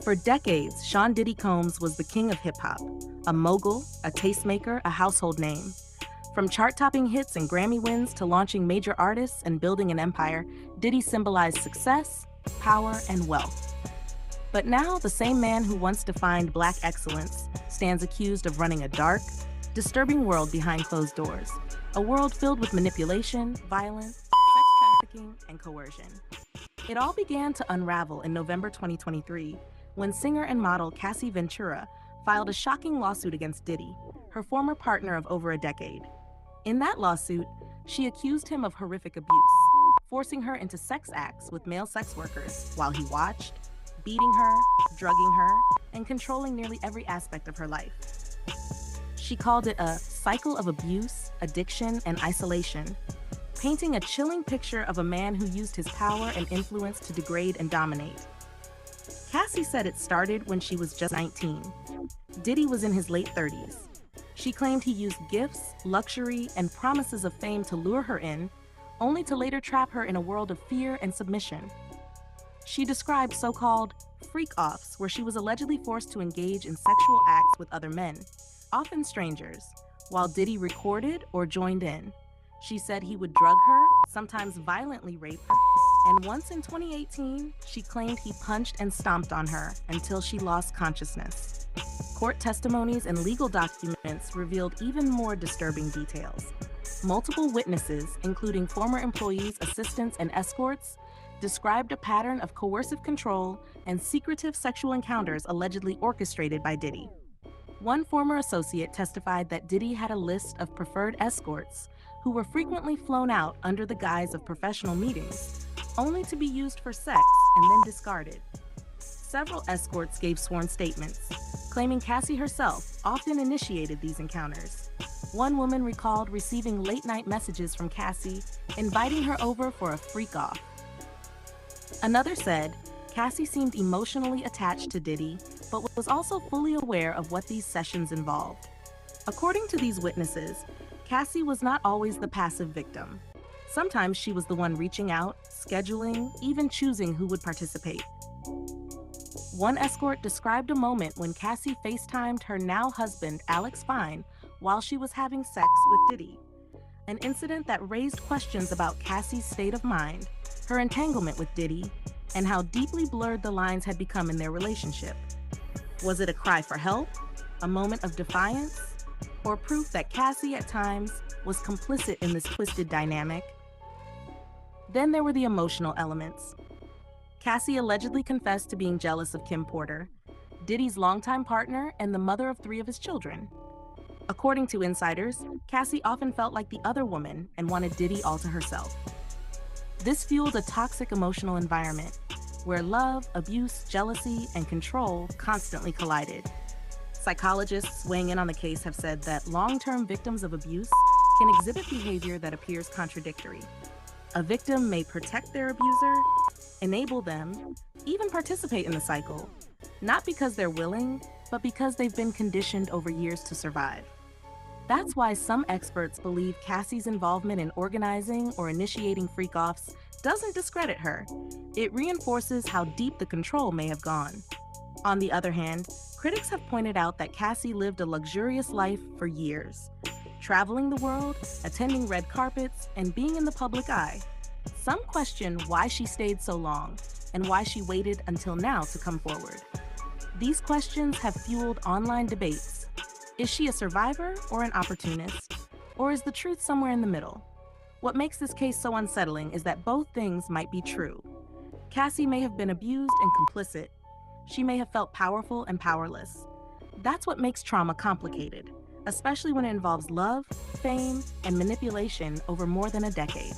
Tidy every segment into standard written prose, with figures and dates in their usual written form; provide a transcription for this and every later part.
For decades, Sean Diddy Combs was the king of hip-hop, a mogul, a tastemaker, a household name. From chart-topping hits and Grammy wins to launching major artists and building an empire, Diddy symbolized success, power, and wealth. But now, the same man who once defined black excellence stands accused of running a dark, disturbing world behind closed doors. A world filled with manipulation, violence, sex trafficking, and coercion. It all began to unravel in November 2023 when singer and model Cassie filed a shocking lawsuit against Diddy, her former partner of over a decade. In that lawsuit, she accused him of horrific abuse, forcing her into sex acts with male sex workers while he watched, beating her, drugging her, and controlling nearly every aspect of her life. She called it a cycle of abuse, addiction, and isolation, painting a chilling picture of a man who used his power and influence to degrade and dominate. Cassie said it started when she was just 19. Diddy was in his late 30s. She claimed he used gifts, luxury, and promises of fame to lure her in, only to later trap her in a world of fear and submission. She described so-called freak-offs, where she was allegedly forced to engage in sexual acts with other men, often strangers, while Diddy recorded or joined in. She said he would drug her, sometimes violently rape her, and once in 2018, she claimed he punched and stomped on her until she lost consciousness. Court testimonies and legal documents revealed even more disturbing details. Multiple witnesses, including former employees, assistants, and escorts, described a pattern of coercive control and secretive sexual encounters allegedly orchestrated by Diddy. One former associate testified that Diddy had a list of preferred escorts who were frequently flown out under the guise of professional meetings, only to be used for sex and then discarded. Several escorts gave sworn statements, claiming Cassie herself often initiated these encounters. One woman recalled receiving late-night messages from Cassie, inviting her over for a freak-off. Another said, Cassie seemed emotionally attached to Diddy, but was also fully aware of what these sessions involved. According to these witnesses, Cassie was not always the passive victim. Sometimes she was the one reaching out, scheduling, even choosing who would participate. One escort described a moment when Cassie FaceTimed her now husband, Alex Fine, while she was having sex with Diddy. An incident that raised questions about Cassie's state of mind, her entanglement with Diddy, and how deeply blurred the lines had become in their relationship. Was it a cry for help, a moment of defiance, or proof that Cassie at times was complicit in this twisted dynamic? Then there were the emotional elements. Cassie allegedly confessed to being jealous of Kim Porter, Diddy's longtime partner and the mother of 3 of his children. According to insiders, Cassie often felt like the other woman and wanted Diddy all to herself. This fueled a toxic emotional environment where love, abuse, jealousy, and control constantly collided. Psychologists weighing in on the case have said that long-term victims of abuse can exhibit behavior that appears contradictory. A victim may protect their abuser, enable them, even participate in the cycle, not because they're willing, but because they've been conditioned over years to survive. That's why some experts believe Cassie's involvement in organizing or initiating freak-offs doesn't discredit her. It reinforces how deep the control may have gone. On the other hand, critics have pointed out that Cassie lived a luxurious life for years, traveling the world, attending red carpets, and being in the public eye. Some question why she stayed so long and why she waited until now to come forward. These questions have fueled online debates. Is she a survivor or an opportunist? Or is the truth somewhere in the middle? What makes this case so unsettling is that both things might be true. Cassie may have been abused and complicit. She may have felt powerful and powerless. That's what makes trauma complicated, especially when it involves love, fame, and manipulation over more than a decade.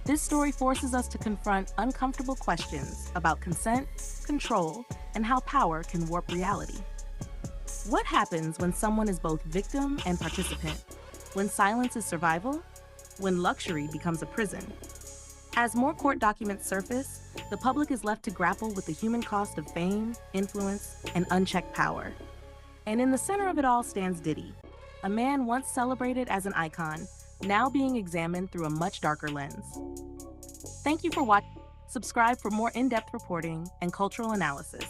This story forces us to confront uncomfortable questions about consent, control, and how power can warp reality. What happens when someone is both victim and participant? When silence is survival? When luxury becomes a prison? As more court documents surface, the public is left to grapple with the human cost of fame, influence, and unchecked power. And in the center of it all stands Diddy, a man once celebrated as an icon, now being examined through a much darker lens. Thank you for watching. Subscribe for more in-depth reporting and cultural analysis.